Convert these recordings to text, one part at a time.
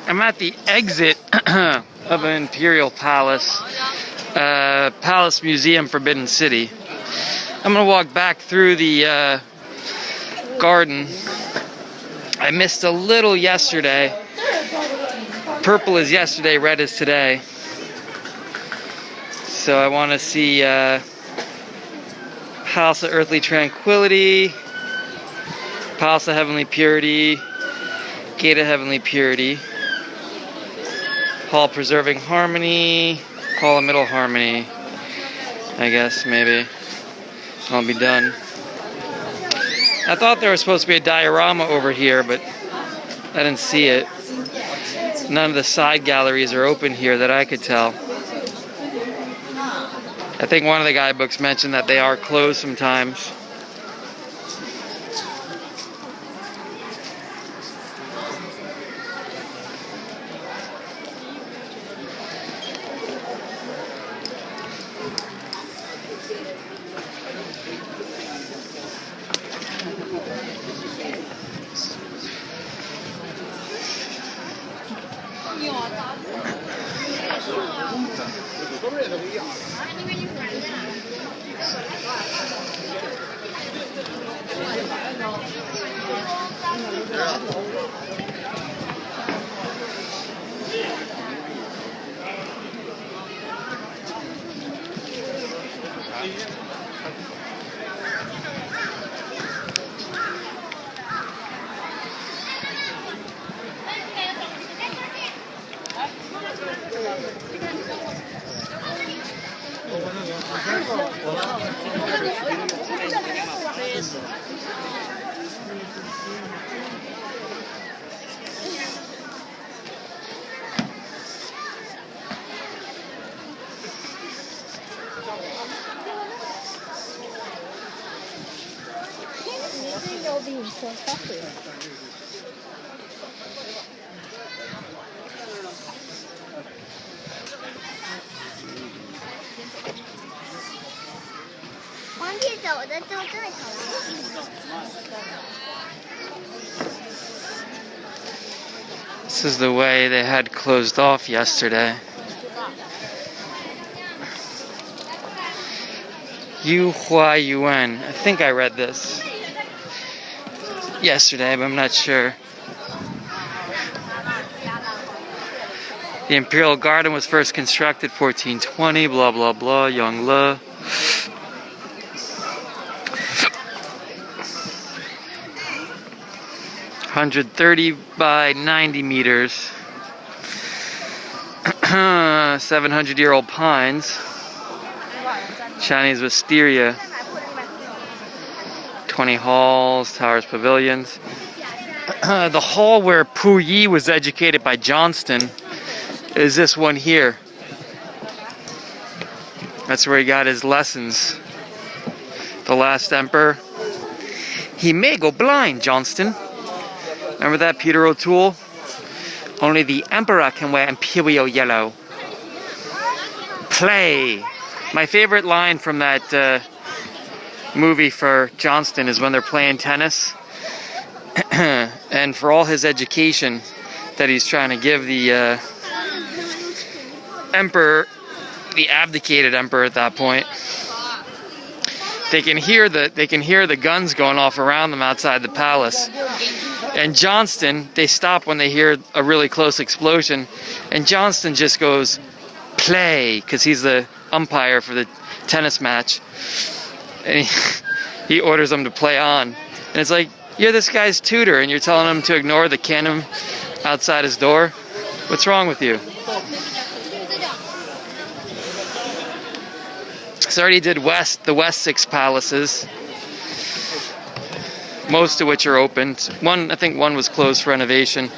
I'm at the exit of an Imperial Palace, Palace Museum, Forbidden City. I'm gonna walk back through the garden. I missed a little yesterday. Purple is yesterday, red is today. So I want to see Palace of Earthly Tranquility, Palace of Heavenly Purity, Gate of Heavenly Purity, Hall Preserving Harmony, Hall of Middle Harmony, I guess, maybe. I'll be done. I thought there was supposed to be a diorama over here, but I didn't see it. None of the side galleries are open here that I could tell. I think one of the guidebooks mentioned that they are closed sometimes. This is the way they had closed off yesterday. Yu Hua Yuan. I think I read this yesterday, but I'm not sure. The Imperial Garden was first constructed 1420, blah blah blah, Young Le. $130 by 90 meters. 700-year-old pines. Chinese wisteria. 20 halls, towers, pavilions. The hall where Puyi was educated by Johnston is this one here. That's where he got his lessons. The last emperor. He may go blind, Johnston. Remember that, Peter O'Toole? Only the emperor can wear imperial yellow. Play. My favorite line from that movie for Johnston is when they're playing tennis. And for all his education that he's trying to give the emperor, the abdicated emperor at that point, they can hear the guns going off around them outside the palace. And Johnston, they stop when they hear a really close explosion, and Johnston just goes, play, because he's the umpire for the tennis match. And he orders them to play on. And it's like, you're this guy's tutor, and you're telling him to ignore the cannon outside his door? What's wrong with you? So I already did the West 6 palaces, most of which are open. I think one was closed for renovation.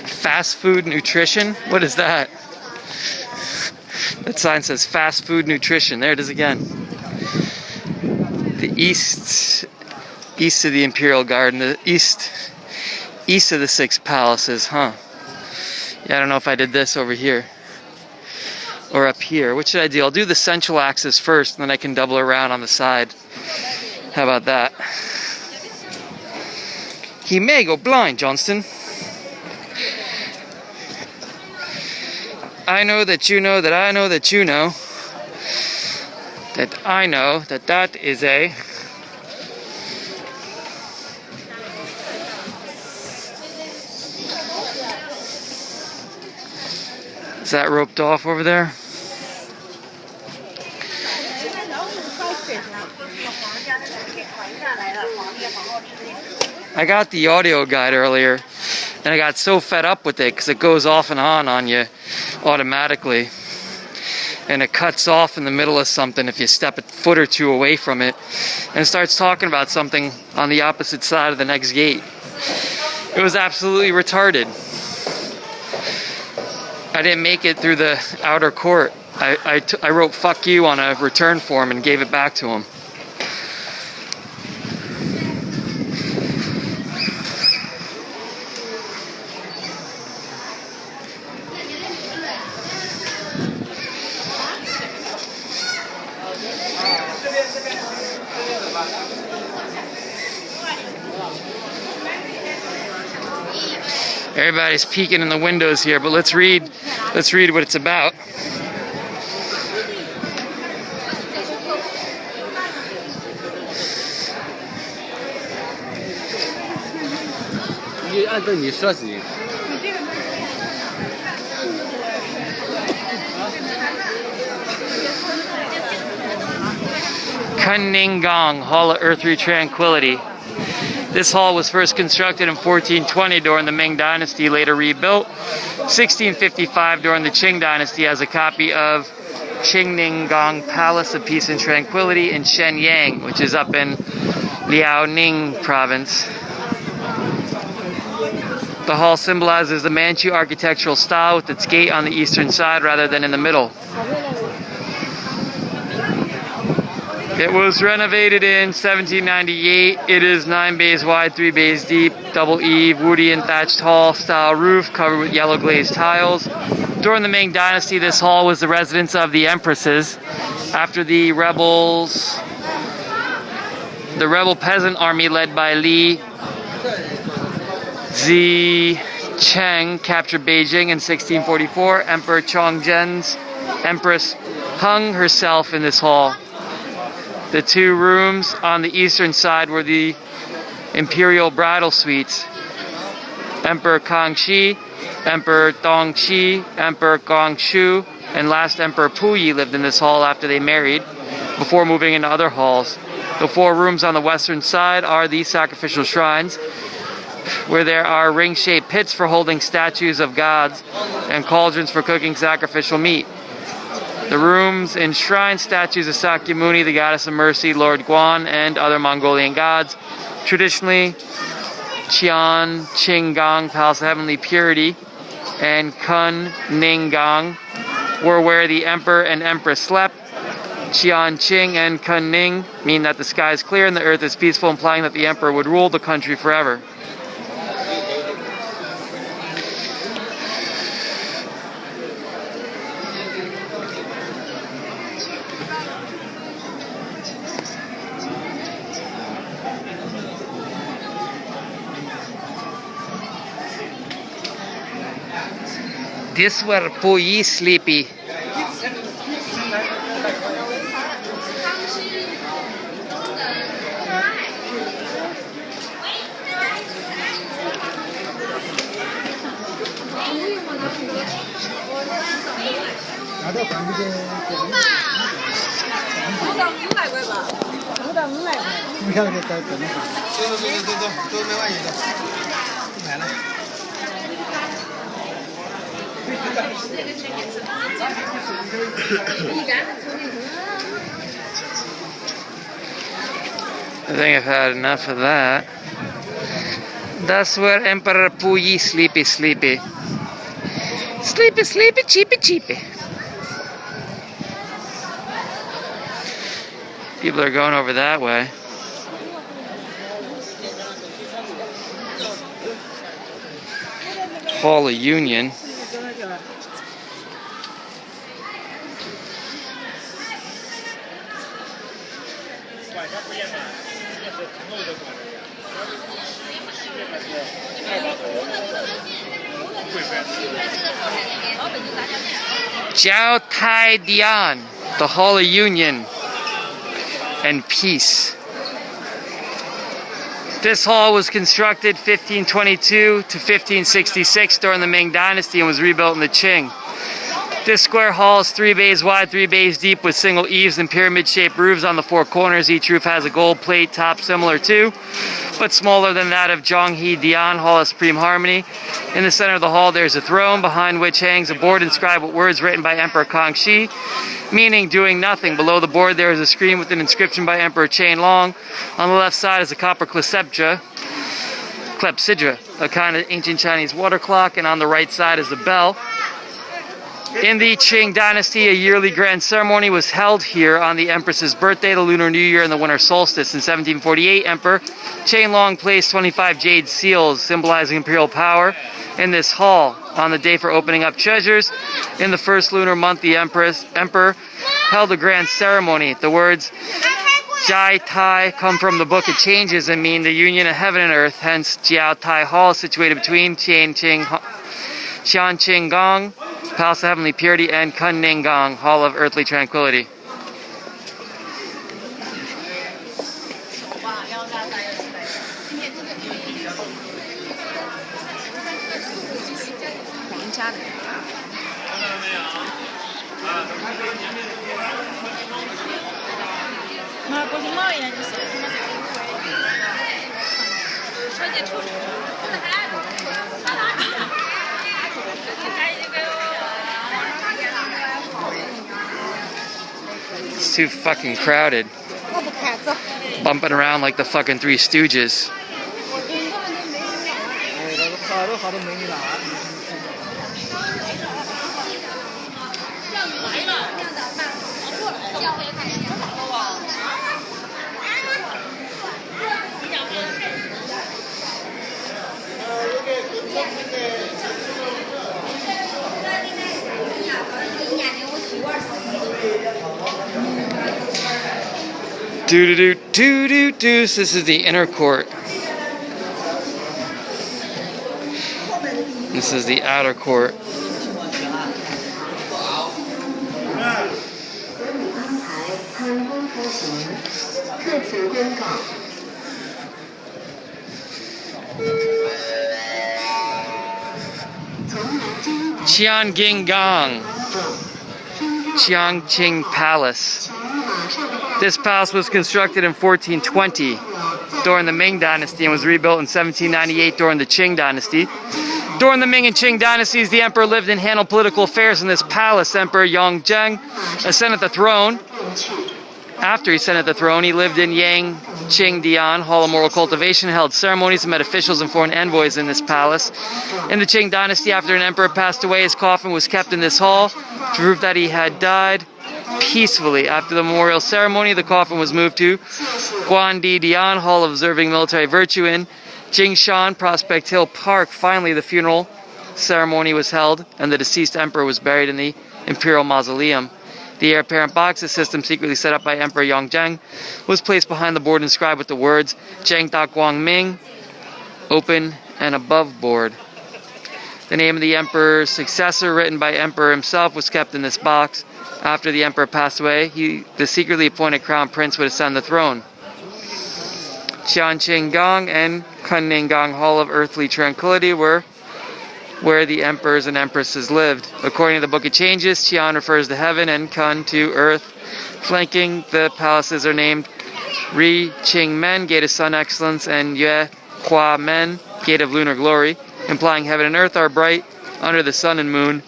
Fast food nutrition? What is that? That sign says fast food nutrition. There it is again. The east of the Imperial Garden, the east of the 6 palaces, huh? Yeah, I don't know if I did this over here. or up here. What should I do? I'll do the central axis first, and then I can double around on the side. How about that? He may go blind, Johnston. I know that you know that I know that you know that I know that that is a... Is that roped off over there? I got the audio guide earlier, and I got so fed up with it because it goes off and on you automatically. And it cuts off in the middle of something if you step a foot or two away from it, and it starts talking about something on the opposite side of the next gate. It was absolutely retarded. I didn't make it through the outer court. I wrote "fuck you" on a return form and gave it back to him. Everybody's peeking in the windows here, but let's read what it's about. Kunningang, Hall of Earthly Tranquility. This hall was first constructed in 1420 during the Ming Dynasty, later rebuilt 1655 during the Qing Dynasty as a copy of Qingningang Palace of Peace and Tranquility in Shenyang, which is up in Liaoning province. The hall symbolizes the Manchu architectural style with its gate on the eastern side rather than in the middle. It was renovated in 1798. It is 9 bays wide, 3 bays deep, double eave, woody and thatched hall style roof covered with yellow glazed tiles. During the Ming Dynasty, this hall was the residence of the empresses. After the rebel peasant army led by Li Zicheng captured Beijing in 1644, Emperor Chongzhen's empress hung herself in this hall. The two rooms on the eastern side were the imperial bridal suites. Emperor Kangxi, Emperor Dongxi, Emperor Gongshu, and last Emperor Puyi lived in this hall after they married, before moving into other halls. The 4 rooms on the western side are the sacrificial shrines, where there are ring-shaped pits for holding statues of gods and cauldrons for cooking sacrificial meat. The rooms enshrine statues of Sakyamuni, the goddess of mercy, Lord Guan, and other Mongolian gods. Traditionally, Qian Qinggang, Palace of Heavenly Purity, and Kun Ninggang were where the emperor and empress slept. Qian Qing and Kun Ning mean that the sky is clear and the earth is peaceful, implying that the emperor would rule the country forever. This were Puyi sleepy. I think I've had enough of that. That's where Emperor Puyi sleepy. Sleepy, cheepy. People are going over that way. Hall of Union. Jiao Tai Dian, the Hall of Union and Peace. This hall was constructed 1522 to 1566 during the Ming Dynasty and was rebuilt in the Qing. This square hall is 3 bays wide, 3 bays deep with single eaves and pyramid-shaped roofs on the 4 corners. Each roof has a gold plate top similar to, but smaller than that of Zhonghe Dian Hall of Supreme Harmony. In the center of the hall there's a throne behind which hangs a board inscribed with words written by Emperor Kangxi, meaning doing nothing. Below the board there is a screen with an inscription by Emperor Qianlong. On the left side is a copper clepsydra, a kind of ancient Chinese water clock, and on the right side is a bell. In the Qing Dynasty, a yearly grand ceremony was held here on the Empress's birthday, the Lunar New Year, and the winter solstice. In 1748, Emperor Qianlong placed 25 jade seals symbolizing imperial power in this hall. On the day for opening up treasures, in the first lunar month, the emperor held a grand ceremony. The words Jiao Tai come from the Book of Changes and mean the union of heaven and earth. Hence, Jiao Tai Hall is situated between Qianqing Palace of Heavenly Purity, and Kunningang, Hall of Earthly Tranquility. It's too fucking crowded. Bumping around like the fucking Three Stooges. This is the inner court. This is the outer court. Qianqing Qiangqing Palace. This palace was constructed in 1420 during the Ming Dynasty and was rebuilt in 1798 during the Qing Dynasty. During the Ming and Qing dynasties, the emperor lived and handled political affairs in this palace. Emperor Yongzheng ascended the throne. After he ascended the throne, he lived in Yangqing Dian, Hall of Moral Cultivation, held ceremonies and met officials and foreign envoys in this palace. In the Qing Dynasty, after an emperor passed away, his coffin was kept in this hall to prove that he had died peacefully. After the memorial ceremony, the coffin was moved to Guandi Dian, Hall of Observing Military Virtue in Jingshan, Prospect Hill Park. Finally, the funeral ceremony was held, and the deceased emperor was buried in the Imperial Mausoleum. The heir apparent box, a system secretly set up by Emperor Yongzheng, was placed behind the board inscribed with the words Zheng Da Guang Ming, open and above board. The name of the emperor's successor, written by emperor himself, was kept in this box. After the emperor passed away, the secretly appointed crown prince would ascend the throne. Qianqing and Kunningang Hall of Earthly Tranquility were where the emperors and empresses lived. According to the Book of Changes, Qian refers to heaven and Kun to earth. Flanking the palaces are named Ri Qing Men, Gate of Sun Excellence, and Yue Hua Men, Gate of Lunar Glory, implying heaven and earth are bright under the sun and moon,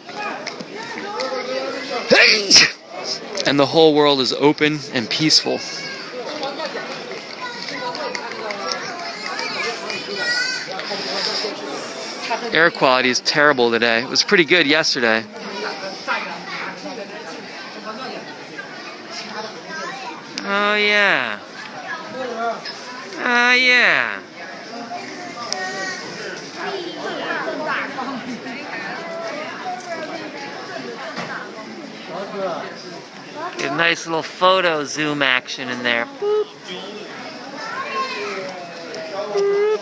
and the whole world is open and peaceful. Air quality is terrible today. It was pretty good yesterday. Oh yeah. Oh yeah. Get a nice little photo zoom action in there. Boop. Boop.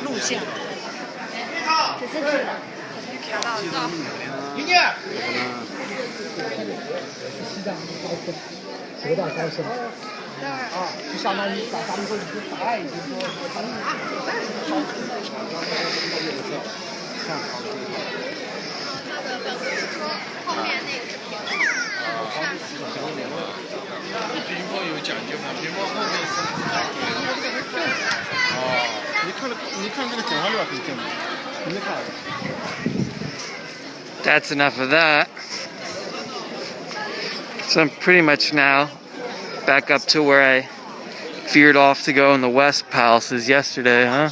录像。只是调到照。河道高升啊，就相当于咱们说你是大爱，就是说后面那个是平的。屏幕有讲究吗？屏幕后面是哦，你看这个简化率很正，你看。That's enough of that. So I'm pretty much now back up to where I veered off to go in the West Palaces yesterday, huh?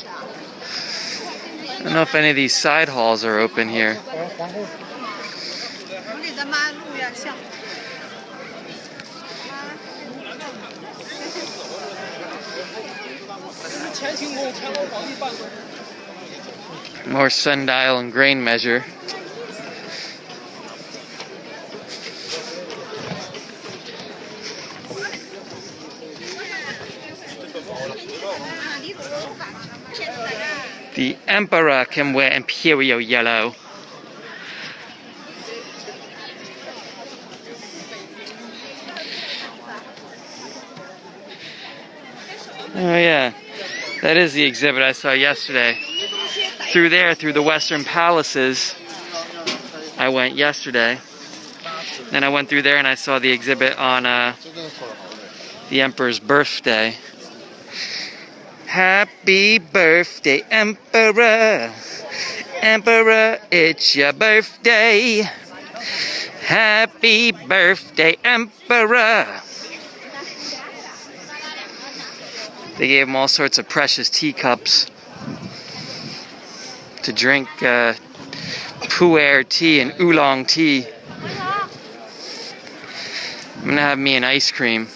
I don't know if any of these side halls are open here. More sundial and grain measure. The emperor can wear imperial yellow. Oh yeah, that is the exhibit I saw yesterday. Through there, through the Western Palaces, I went yesterday. Then I went through there and I saw the exhibit on the Emperor's birthday. Happy birthday, Emperor! Emperor, it's your birthday! Happy birthday, Emperor! They gave him all sorts of precious teacups to drink pu'er tea and oolong tea. I'm gonna have me an ice cream.